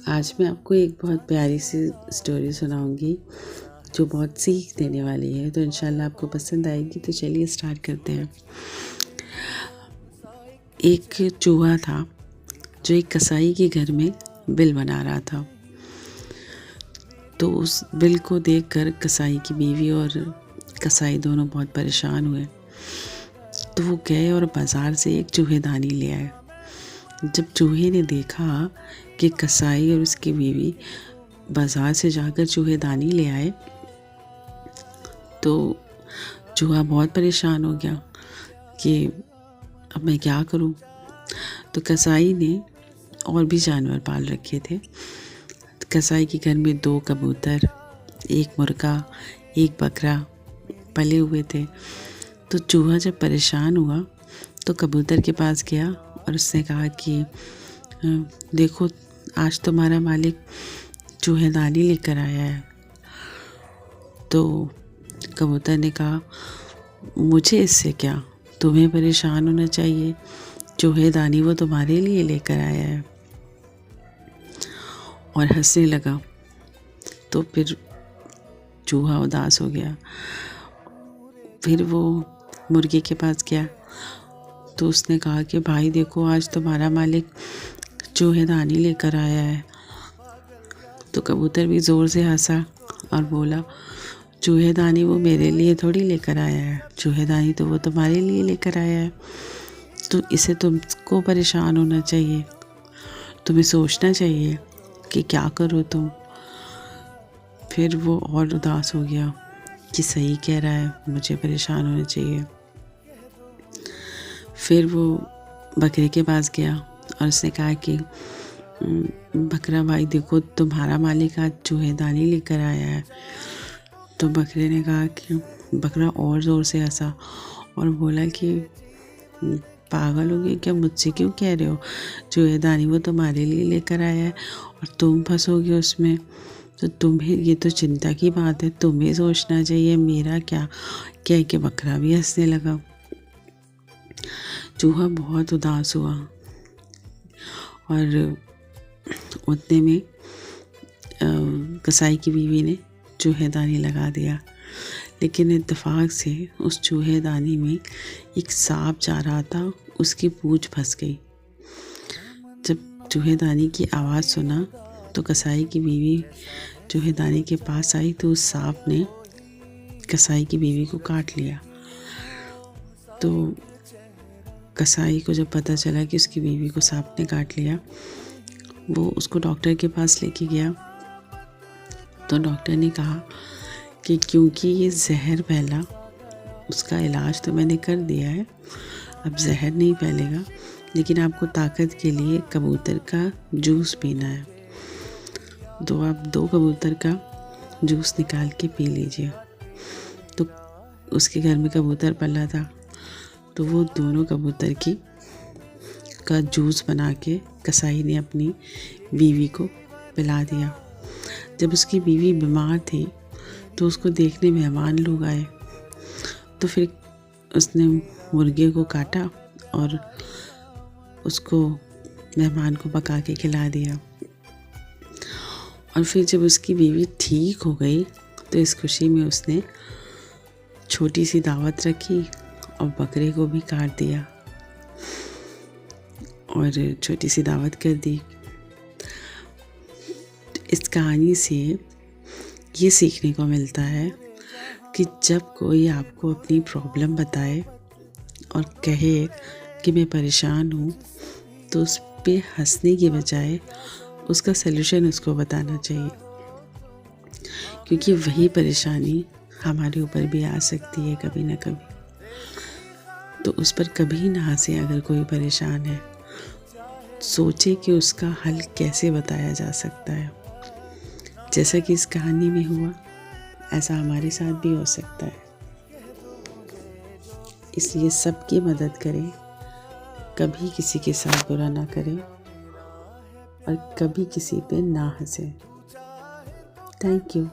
आज मैं आपको एक बहुत प्यारी सी स्टोरी सुनाऊंगी जो बहुत सीख देने वाली है। तो इंशाल्लाह आपको पसंद आएगी। तो चलिए स्टार्ट करते हैं। एक चूहा था जो एक कसाई के घर में बिल बना रहा था। तो उस बिल को देखकर कसाई की बीवी और कसाई दोनों बहुत परेशान हुए। तो वो गए और बाज़ार से एक चूहेदानी ले आए। जब चूहे ने देखा कि कसाई और उसकी बीवी बाज़ार से जाकर चूहेदानी ले आए तो चूहा बहुत परेशान हो गया कि अब मैं क्या करूं। तो कसाई ने और भी जानवर पाल रखे थे। कसाई के घर में 2 कबूतर, 1 मुर्गा, 1 बकरा पले हुए थे। तो चूहा जब परेशान हुआ तो कबूतर के पास गया और उसने कहा कि देखो, आज तुम्हारा मालिक चूहेदानी लेकर आया है। तो कबूतर ने कहा, मुझे इससे क्या, तुम्हें परेशान होना चाहिए, चूहेदानी वो तुम्हारे लिए लेकर आया है। और हंसने लगा। तो फिर चूहा उदास हो गया। फिर वो मुर्गे के पास गया तो उसने कहा कि भाई देखो, आज तुम्हारा मालिक चूहेदानी लेकर आया है। तो कबूतर भी ज़ोर से हंसा और बोला, चूहेदानी वो मेरे लिए थोड़ी लेकर आया है, चूहेदानी तो वो तुम्हारे लिए लेकर आया है। तो इसे तुमको परेशान होना चाहिए, तुम्हें सोचना चाहिए कि क्या करो तुम। फिर वो और उदास हो गया कि सही कह रहा है, मुझे परेशान होना चाहिए। फिर वो बकरे के पास गया और उसने कहा कि बकरा भाई देखो, तुम्हारा मालिक आज चूहेदानी लेकर आया है। तो बकरे ने कहा कि बकरा और ज़ोर से हंसा और बोला कि पागल हो गए क्या, मुझसे क्यों कह रहे हो, चूहेदानी वो तुम्हारे लिए लेकर आया है और तुम फंसोगे उसमें। तो तुम्हें ये तो चिंता की बात है, तुम्हें सोचना चाहिए, मेरा क्या। कह के बकरा भी हंसने लगा। चूहा बहुत उदास हुआ और उतने में कसाई की बीवी ने चूहेदानी लगा दिया। लेकिन इत्तेफाक से उस चूहेदानी में एक सांप जा रहा था, उसकी पूंछ फंस गई। जब चूहेदानी की आवाज़ सुना तो कसाई की बीवी चूहेदानी के पास आई तो उस सांप ने कसाई की बीवी को काट लिया। तो कसाई को जब पता चला कि उसकी बीवी को सांप ने काट लिया, वो उसको डॉक्टर के पास लेके गया। तो डॉक्टर ने कहा कि क्योंकि ये जहर फैला, उसका इलाज तो मैंने कर दिया है, अब जहर नहीं फैलेगा, लेकिन आपको ताकत के लिए कबूतर का जूस पीना है। तो आप 2 कबूतर का जूस निकाल के पी लीजिए। तो उसके घर में कबूतर पला था, तो वो दोनों कबूतर का जूस बना के कसाई ने अपनी बीवी को पिला दिया। जब उसकी बीवी बीमार थी तो उसको देखने मेहमान लोग आए। तो फिर उसने मुर्गे को काटा और उसको मेहमान को पका के खिला दिया। और फिर जब उसकी बीवी ठीक हो गई तो इस खुशी में उसने छोटी सी दावत रखी और बकरे को भी काट दिया और छोटी सी दावत कर दी। इस कहानी से ये सीखने को मिलता है कि जब कोई आपको अपनी प्रॉब्लम बताए और कहे कि मैं परेशान हूँ, तो उस पे हंसने की बजाय उसका सलूशन उसको बताना चाहिए, क्योंकि वही परेशानी हमारे ऊपर भी आ सकती है कभी ना कभी। तो उस पर कभी ना हंसे। अगर कोई परेशान है, सोचे कि उसका हल कैसे बताया जा सकता है। जैसा कि इस कहानी में हुआ, ऐसा हमारे साथ भी हो सकता है। इसलिए सबकी मदद करें, कभी किसी के साथ बुरा ना करें और कभी किसी पे ना हंसें। Thank you.